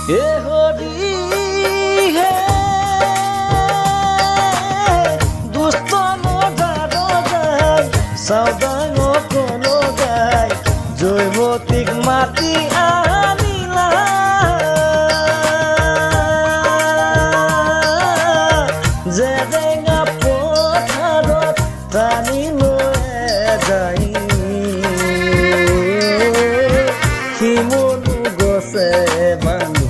এ হৰি হে দুষ্ট নদাৰ গায় সাউদাং কোনো গায় জৈবতিক মাটি আনিলা জেৰেঙা পথাৰত টানি লৈ যায় শিমলু গছে বান্ধি